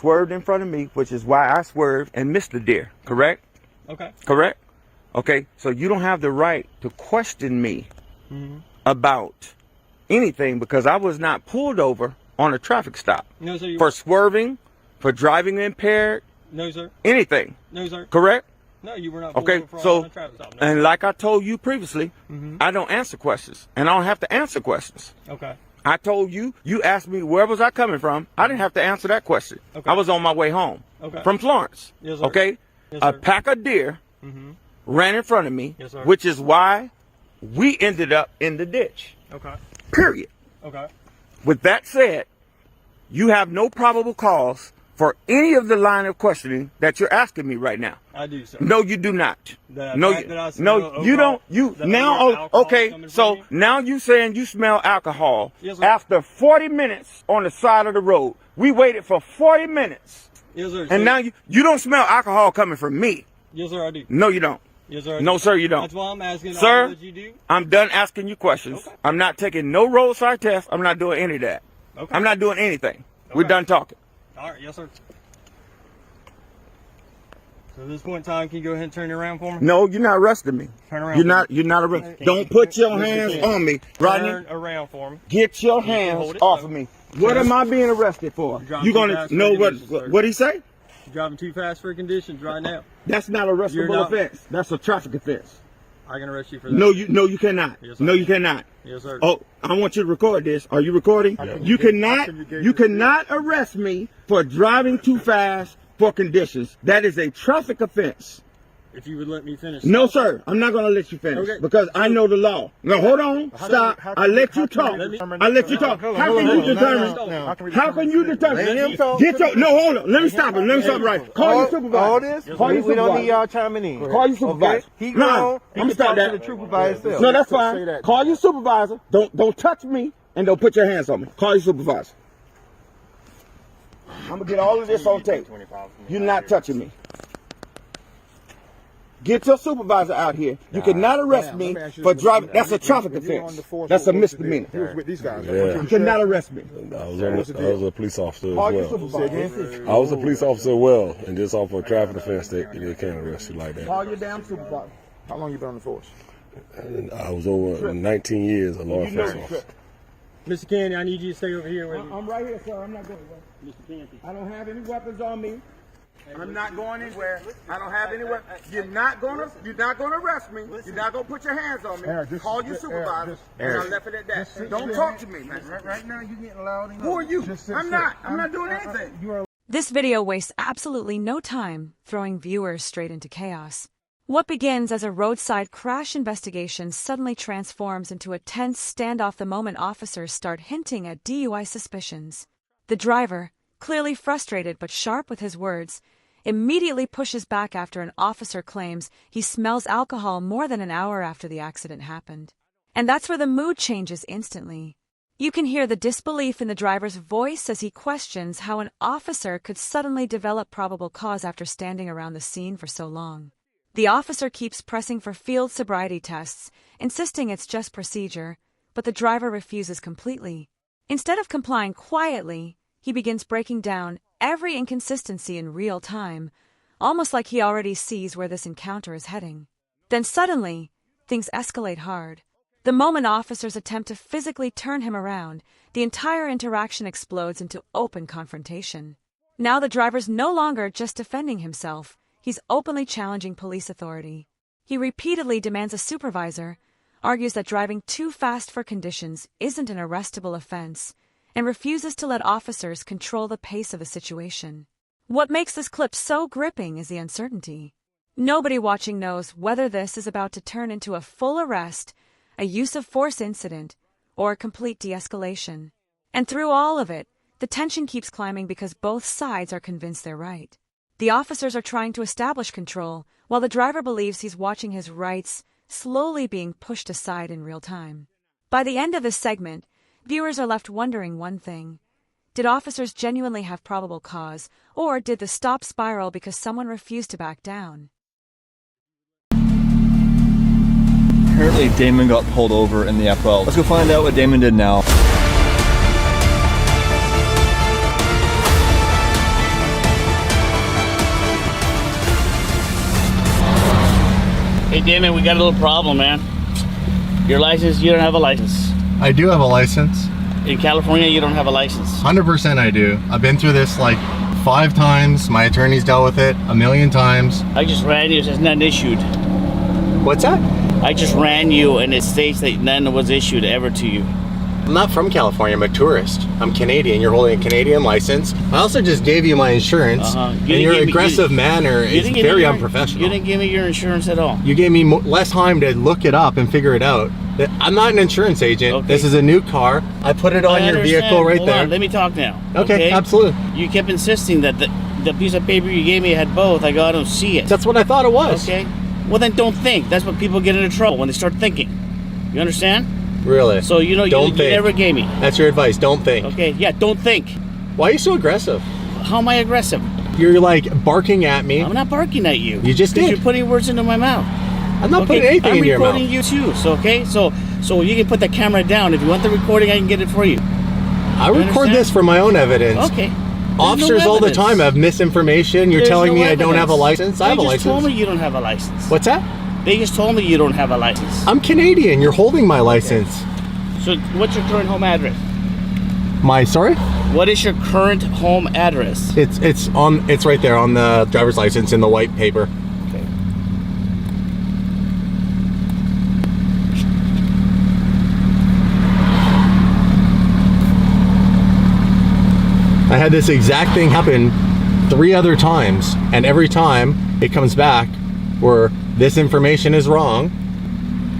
swerved in front of me, which is why I swerved and missed the deer. Correct? Okay. Correct? Okay. So you don't have the right to question me about anything because I was not pulled over on a traffic stop. No, sir. For swerving, for driving impaired. No, sir. Anything. No, sir. Correct? No, you were not pulled Okay. over So, on a traffic stop. No. and like I told you previously, I don't answer questions, and I don't have to answer questions. Okay. I told you, you asked me where was I coming from. I didn't have to answer that question. Okay. I was on my way home from Florence. Yes, sir. Okay. Yes, A sir. pack of deer ran in front of me, Yes, sir. which is why we ended up in the ditch. Okay. Period. Okay. With that said, you have no probable cause for any of the line of questioning that you're asking me right now. I do, sir. No, you do not. The No, fact that I you, smell no, you don't. You that now. there alcohol Okay, coming so from you? now you saying you smell alcohol Yes, sir. after 40 minutes on the side of the road. We waited for 40 minutes, Yes, sir. and now you don't smell alcohol coming from me. Yes, sir, I do. No, you don't. Yes, sir, I do. No, sir, you don't. That's why I'm asking Sir, all that you do. I'm done asking you questions. Okay. I'm not taking no roadside tests. I'm not doing any of that. Okay. I'm not doing anything. We're Okay. done talking. All right, yes, sir. So at this point in time, can you go ahead and turn it around for me? No, you're not arresting me. Turn around. You're not arresting. Don't put your hands on me, Rodney. Turn around for me. Get your can hands hold it. off of me. What am I being arrested for? You're driving You too gonna fast know for what conditions, sir. what he say? You're driving too fast for conditions right now. That's not You're arrestable not- offense. That's a traffic offense. I can arrest you for that. No, you cannot. Yes, sir. No, you cannot. Yes, sir. Oh, I want you to record this. Are you recording? You cannot. You cannot arrest me for driving too fast for conditions. That is a traffic offense. If you would let me finish. No, sir. I'm not going to let you finish Okay. because I know the law. No, hold on. Stop. I let you talk. I let you talk. How can you determine? How can you determine? Let him talk. Get your no. Hold on. Let me stop it. Let me stop it right. Call your supervisor. All this, Call your we don't need supervisor. y'all chiming in. Call your supervisor. Okay? He No, grown. He I'm can stop talk that. to the trooper by himself. No, that's Say fine. that. Call your supervisor. Don't touch me and don't put your hands on me. Call your supervisor. I'm gonna get all of this on tape. You're not touching me. Get your supervisor out here. You cannot arrest me for driving. That's a traffic offense. That's a misdemeanor. He was with these guys. Yeah. You cannot arrest me. I was a police officer Call as your well. supervisor. I was a police officer as well, and just off a traffic offense, they can't arrest you like that. Call your damn supervisor. How long you been on the force? And I was over 19 years a law You know enforcement the officer. trip. Mr. Candy, I need you to stay over here with me. I'm right here, sir. I'm not going anywhere. Mr. Candy. I don't have any weapons on me. I'm not going anywhere. I don't have any weapons. You're not gonna arrest me. You're not gonna put your hands on me. Call your supervisor. And I left it at that. Don't talk to me, man. Right now, you getting loud. Who are you? I'm not doing anything. This video wastes absolutely no time throwing viewers straight into chaos. What begins as a roadside crash investigation suddenly transforms into a tense standoff the moment officers start hinting at DUI suspicions. The driver, clearly frustrated but sharp with his words, immediately pushes back after an officer claims he smells alcohol more than an hour after the accident happened. And that's where the mood changes instantly. You can hear the disbelief in the driver's voice as he questions how an officer could suddenly develop probable cause after standing around the scene for so long. The officer keeps pressing for field sobriety tests, insisting it's just procedure, but the driver refuses completely. Instead of complying quietly, he begins breaking down every inconsistency in real time, almost like he already sees where this encounter is heading. Then suddenly, things escalate hard. The moment officers attempt to physically turn him around, the entire interaction explodes into open confrontation. Now the driver's no longer just defending himself, he's openly challenging police authority. He repeatedly demands a supervisor, argues that driving too fast for conditions isn't an arrestable offense, and refuses to let officers control the pace of the situation. What makes this clip so gripping is the uncertainty. Nobody watching knows whether this is about to turn into a full arrest, a use of force incident, or a complete de-escalation. And through all of it, the tension keeps climbing because both sides are convinced they're right. The officers are trying to establish control, while the driver believes he's watching his rights slowly being pushed aside in real time. By the end of this segment, viewers are left wondering one thing. Did officers genuinely have probable cause, or did the stop spiral because someone refused to back down? Apparently Damon got pulled over in the FL. Let's go find out what Damon did now. Hey, Damon, we got a little problem, man. Your license, you don't have a license. I do have a license. In California, you don't have a license. 100% I do. I've been through this like 5 times. My attorney's dealt with it a million times. I just ran you, it's not issued. What's that? I just ran you and it states that none was issued ever to you. I'm not from California, I'm a tourist. I'm Canadian, you're holding a Canadian license. I also just gave you my insurance, and your aggressive manner is very unprofessional. You didn't give me your insurance at all. You gave me less time to look it up and figure it out. I'm not an insurance agent. Okay. This is a new car. I put it on your vehicle right Hold there. on, let me talk now. Okay, absolutely. You kept insisting that the piece of paper you gave me had both. I go, I don't see it. That's what I thought it was. Okay. Well, then don't think. That's what people get into trouble when they start thinking. You understand? Really? So you know, you never gave me. That's your advice. Don't think. Okay. Yeah. Don't think. Why are you so aggressive? How am I aggressive? You're like barking at me. I'm not barking at you. You just did. You're putting words into my mouth. I'm not putting anything in your mouth. I'm recording you too. So okay. So you can put the camera down. If you want the recording, I can get it for you. I record this for my own evidence. Okay. Officers all the time have misinformation. You're telling me I don't have a license. I have a license. They just told me you don't have a license. What's that? They just told me you don't have a license. I'm Canadian. You're holding my license. So what's your current home address? Sorry? What is your current home address? It's right there on the driver's license in the white paper. Okay. I had this exact thing happen 3 other times, and every time it comes back where this information is wrong,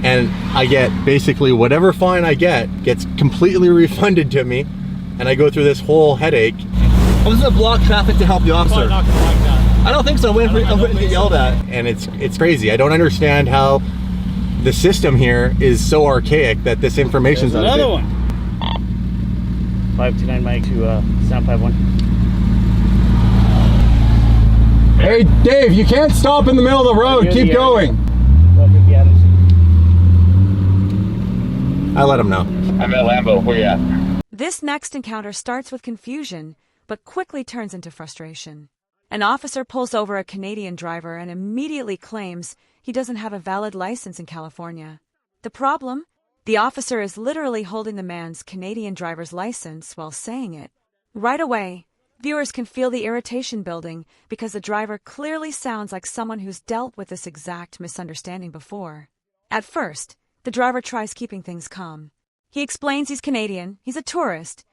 and I get basically whatever fine I gets completely refunded to me, and I go through this whole headache. I'm just gonna block traffic to help the officer. Not gonna like that. I don't think so. I'm waiting to get yelled at. And it's crazy. I don't understand how the system here is so archaic that this information's There's another one. 529 Mike to Sound 51. Hey Dave, you can't stop in the middle of the road. Keep going. I let him know. I'm at Lambo. Where you at? This next encounter starts with confusion, but quickly turns into frustration. An officer pulls over a Canadian driver and immediately claims he doesn't have a valid license in California. The problem? The officer is literally holding the man's Canadian driver's license while saying it. Right away, viewers can feel the irritation building because the driver clearly sounds like someone who's dealt with this exact misunderstanding before. At first, the driver tries keeping things calm. He explains he's Canadian, he's a tourist,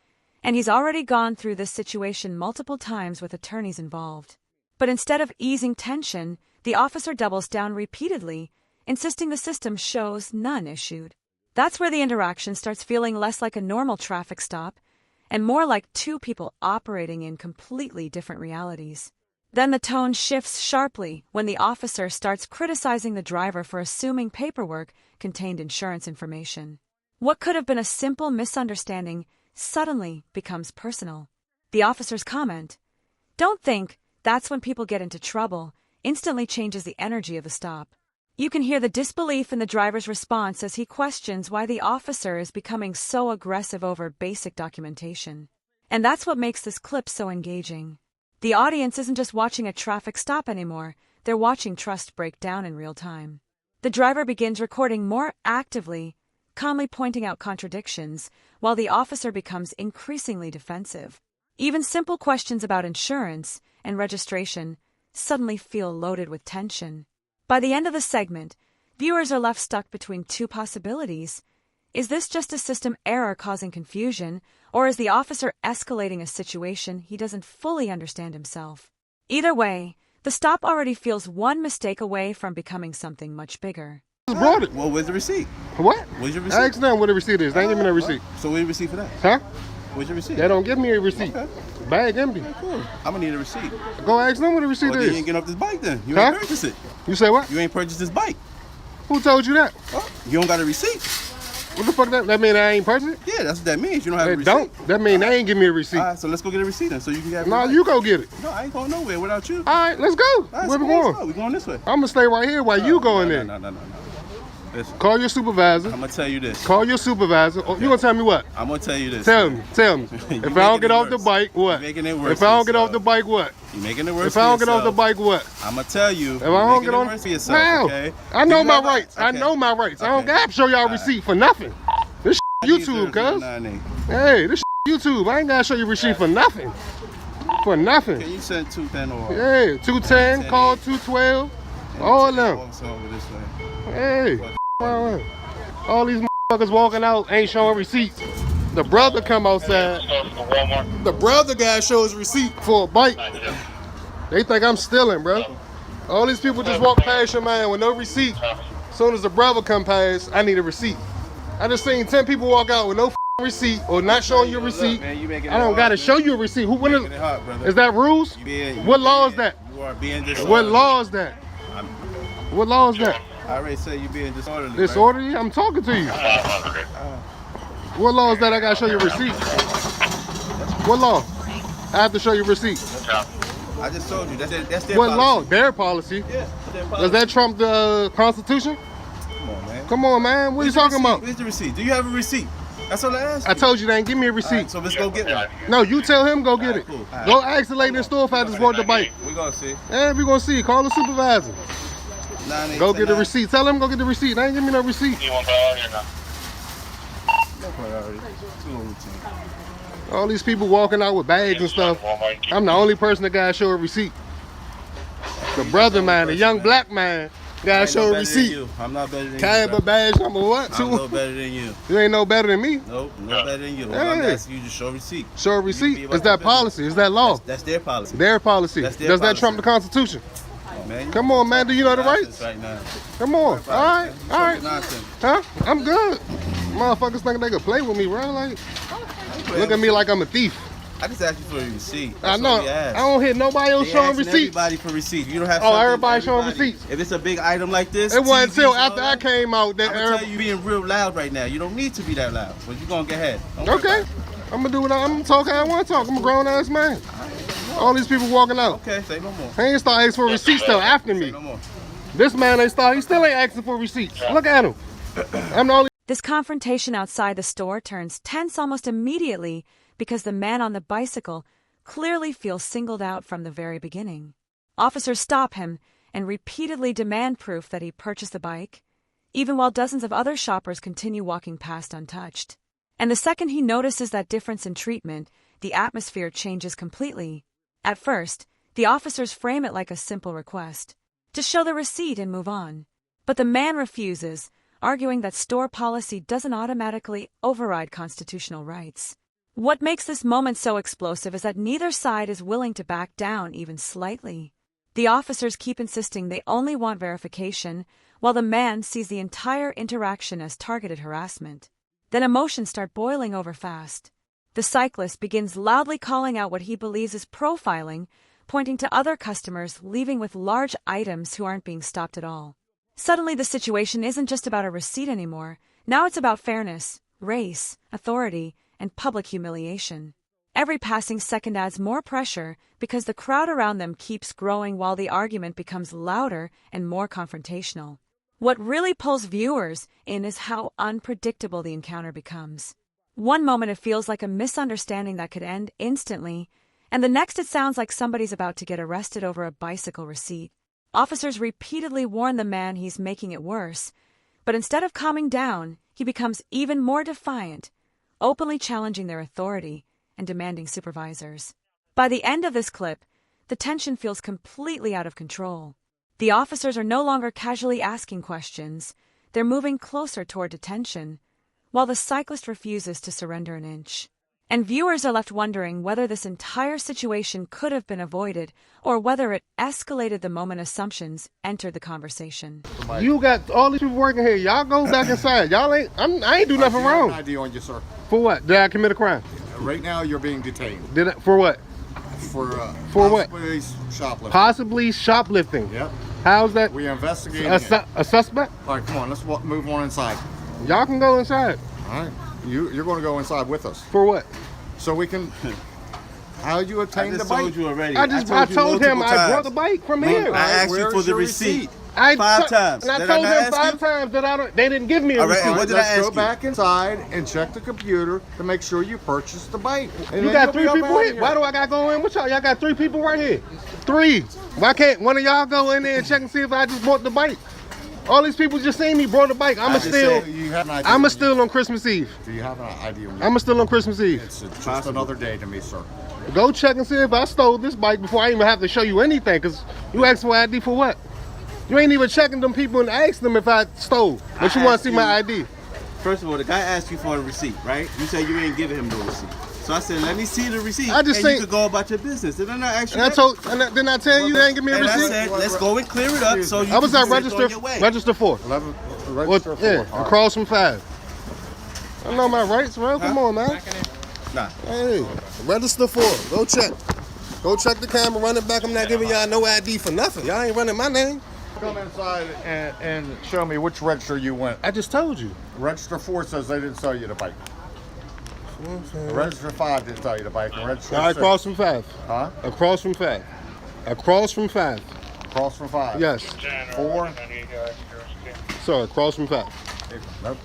and he's already gone through this situation multiple times with attorneys involved. But instead of easing tension, the officer doubles down repeatedly, insisting the system shows none issued. That's where the interaction starts feeling less like a normal traffic stop and more like 2 people operating in completely different realities. Then the tone shifts sharply when the officer starts criticizing the driver for assuming paperwork contained insurance information. What could have been a simple misunderstanding suddenly becomes personal. The officer's comment, "Don't think, that's when people get into trouble," instantly changes the energy of the stop. You can hear the disbelief in the driver's response as he questions why the officer is becoming so aggressive over basic documentation. And that's what makes this clip so engaging. The audience isn't just watching a traffic stop anymore, they're watching trust break down in real time. The driver begins recording more actively, calmly pointing out contradictions, while the officer becomes increasingly defensive. Even simple questions about insurance and registration suddenly feel loaded with tension. By the end of the segment, viewers are left stuck between 2 possibilities. Is this just a system error causing confusion, or is the officer escalating a situation he doesn't fully understand himself? Either way, the stop already feels one mistake away from becoming something much bigger. Brought it. Well, where's the receipt? What? Where's your receipt? I asked them what the receipt is. They ain't give me no receipt. So where's your receipt for that? Huh? Where's your receipt? They don't give me a receipt. Okay. Bag empty. Okay, cool. I'm gonna need a receipt. Go ask them what the receipt Well, is. you ain't getting off this bike then. You Huh? ain't purchased it. You say what? You ain't purchased this bike. Who told you that? Oh, you don't got a receipt. What the fuck that mean? I ain't purchased it? Yeah, that's what that means. You don't have a They receipt. don't. That mean they ain't give me a receipt. All right, so let's go get a receipt then, so you can get. No, you go get it. No, I ain't going nowhere without you. All right, let's go. All right, Where so we let's going? go. We going this way. I'm gonna stay right here while you going no, there. No. Listen. Call your supervisor. I'm gonna tell you this. Call your supervisor. Oh, you gonna tell me what? I'm gonna tell you this. Tell me. You If I don't get making it off the worse. bike, what? You making it worse If I don't for get off the yourself. bike, what? You making it worse. If I don't get off the bike, what? I'm gonna tell you. If I don't get on, worse for yourself. now, Okay. I know You my have rights. I okay. know my rights. I don't Okay. got to show y'all All right. receipt for nothing. This YouTube, cuz. Hey, this YouTube. I ain't gotta show you receipt for nothing. For nothing. Can you send 210 or? Yeah, 210, call 212, all of them. Walks over this way. Hey, all these motherfuckers walking out ain't showing receipts. The brother come outside. The brother guy shows receipt for a bike. They think I'm stealing, bro. All these people just walk past your man with no receipt. As soon as the brother come past, I need a receipt. I just seen 10 people walk out with no receipt or not showing you a receipt. I don't gotta show you a receipt. Who? When is that rules? What law is that? You are being disorderly. What law is that? What law is that? I already said you being disorderly. Disorderly? I'm talking to you. What law is that? I gotta show you a receipt. What law? I have to show you a receipt. I just told you that's their What policy. law? Their policy. Yeah, their policy. Does that trump the Constitution? Come on, man. Come on, man. What are you talking about? Where's the receipt? Do you have a receipt? That's all I asked you. I told you they ain't give me a receipt. Alright, so let's go get one. No, you tell him go get it. Cool. Alright. Go ask the lady in the store if I just bought the bike. We're gonna see. Yeah, we gonna see. Call the supervisor. 9, Go get the receipt. Tell him go get the receipt. They ain't give me no receipt. No priority. Too routine. All these people walking out with bags and stuff. I'm the only person that gotta show a receipt. The brother man, the young black man, gotta show a receipt. I'm not better than you. Caliber badge number what? I'm no better than you. You ain't no better than me. Nope, no better than you. All I'm Hey. asking you to show receipt. Show a receipt. be Is about that your business. policy? Is that law? That's their policy. Their policy. That's their Does that policy. trump the Constitution? Man, Come on, man. Do you know the nonsense rights? right now. Come on. All right. You All right. talking nonsense. Huh? I'm good. Motherfuckers think they can play with me, bro. Like, look at me like I'm a thief. I just asked you for a receipt. I That's know. all we asked. I don't hear nobody else They showing asking receipts. Everybody for receipts. You don't have. Oh, something- everybody showing receipts. If it's a big item like this, It wasn't until TVs, after I came out that I'm gonna tell you, you're being real loud right now. You don't need to be that loud, but you're gonna get ahead. Don't worry Okay. about it. I'm gonna do what I'm gonna talk how I want to talk. I'm a grown ass man. All these people walking out. Okay, say no more. He ain't start asking for receipts till after Say me. no more. This man ain't start. He still ain't asking for receipts. Look at him. I'm the only. This confrontation outside the store turns tense almost immediately because the man on the bicycle clearly feels singled out from the very beginning. Officers stop him and repeatedly demand proof that he purchased the bike, even while dozens of other shoppers continue walking past untouched. And the second he notices that difference in treatment, the atmosphere changes completely. At first, the officers frame it like a simple request to show the receipt and move on. But the man refuses, arguing that store policy doesn't automatically override constitutional rights. What makes this moment so explosive is that neither side is willing to back down even slightly. The officers keep insisting they only want verification, while the man sees the entire interaction as targeted harassment. Then emotions start boiling over fast. The cyclist begins loudly calling out what he believes is profiling, pointing to other customers leaving with large items who aren't being stopped at all. Suddenly, the situation isn't just about a receipt anymore. Now it's about fairness, race, authority, and public humiliation. Every passing second adds more pressure because the crowd around them keeps growing while the argument becomes louder and more confrontational. What really pulls viewers in is how unpredictable the encounter becomes. One moment it feels like a misunderstanding that could end instantly, and the next it sounds like somebody's about to get arrested over a bicycle receipt. Officers repeatedly warn the man he's making it worse, but instead of calming down, he becomes even more defiant, openly challenging their authority and demanding supervisors. By the end of this clip, the tension feels completely out of control. The officers are no longer casually asking questions, they're moving closer toward detention, while the cyclist refuses to surrender an inch. And viewers are left wondering whether this entire situation could have been avoided or whether it escalated the moment assumptions entered the conversation. You got all these people working here. Y'all go back inside. Y'all ain't. I ain't do nothing wrong. ID on you, sir. For what? Did I commit a crime? Right now, you're being detained. Did I, for what? For what? possibly shoplifting. Possibly shoplifting. Yep. How's that? We are investigating A suspect? All right, come on. Let's move on inside. Y'all can go inside. All right. You're going to go inside with us. For what? So we can. How did you obtain the bike? I told you already. I told him I brought the bike from here. I asked you Where's for the your receipt. 5 times. And I Did told not them ask 5 you? times that they didn't give me a All right, receipt. and what did I Let's ask go you? back inside and check the computer to make sure you purchased the bike. And You then got you'll be 3 up people outta here. Why do I gotta go in with y'all? Y'all got 3 people right here. 3. Why can't one of y'all go in there and check and see if I just bought the bike? All these people just seen me brought the bike. I'ma steal. You have an idea I'ma when steal on Christmas Eve. Do you have an idea? When I'ma steal on Christmas Eve. It's just another day to me, sir. Go check and see if I stole this bike before I even have to show you anything. Cause you asked for ID for what? You ain't even checking them people and asked them if I stole. But you want to see my ID. First of all, the guy asked you for a receipt, right? You said you ain't giving him no receipt. So I said, let me see the receipt. I just and say- you could go about your business. Did I not ask you And I that? told, didn't I tell you they ain't give me a And I receipt? said, let's go and clear it up so you I was can at get on your way. register 4. 11, Well, register yeah, 4. across from 5. I know my rights, bro. Come on, man. Nah. Hey, register 4. Go check. Go check the camera, run it back. I'm not giving y'all no ID for nothing. Y'all ain't running my name. Come inside and show me which register you went. I just told you. Register 4 says they didn't sell you the bike. Register 5 didn't sell you the bike. And register All right, 6. across from 5. Huh? Across from 5. Across from 5. Across from 5. Yes. 4. Sir, across from 5. Nope.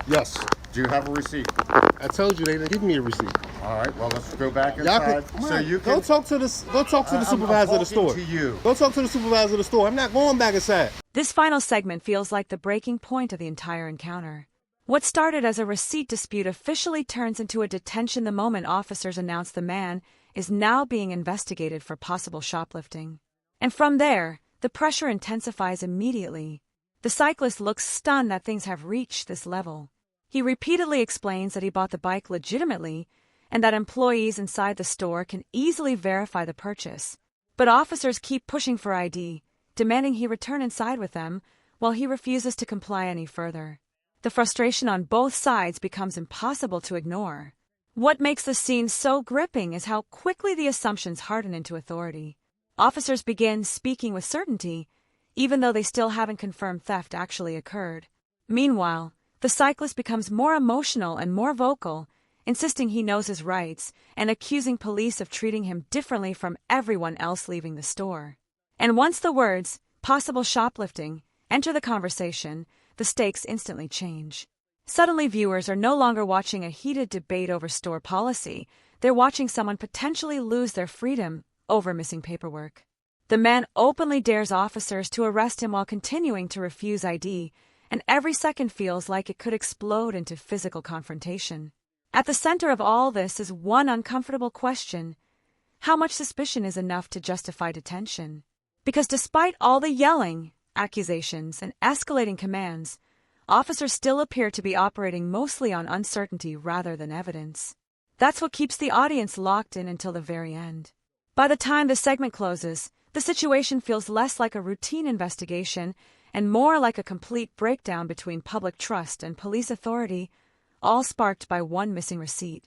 Yes. Do you have a receipt? I told you they didn't give me a receipt. All right. Well, let's go back Y'all inside can, so you can. go talk to the I'm supervisor of the store. talking to you. Go talk to the supervisor of the store. I'm not going back inside. This final segment feels like the breaking point of the entire encounter. What started as a receipt dispute officially turns into a detention the moment officers announce the man is now being investigated for possible shoplifting. And from there, the pressure intensifies immediately. The cyclist looks stunned that things have reached this level. He repeatedly explains that he bought the bike legitimately and that employees inside the store can easily verify the purchase. But officers keep pushing for ID, demanding he return inside with them, while he refuses to comply any further. The frustration on both sides becomes impossible to ignore. What makes the scene so gripping is how quickly the assumptions harden into authority. Officers begin speaking with certainty, even though they still haven't confirmed theft actually occurred. Meanwhile, the cyclist becomes more emotional and more vocal, insisting he knows his rights and accusing police of treating him differently from everyone else leaving the store. And once the words, possible shoplifting, enter the conversation, the stakes instantly change. Suddenly viewers are no longer watching a heated debate over store policy, they're watching someone potentially lose their freedom over missing paperwork. The man openly dares officers to arrest him while continuing to refuse ID, and every second feels like it could explode into physical confrontation. At the center of all this is one uncomfortable question: how much suspicion is enough to justify detention? Because despite all the yelling, accusations, and escalating commands, officers still appear to be operating mostly on uncertainty rather than evidence. That's what keeps the audience locked in until the very end. By the time the segment closes, the situation feels less like a routine investigation and more like a complete breakdown between public trust and police authority, all sparked by one missing receipt.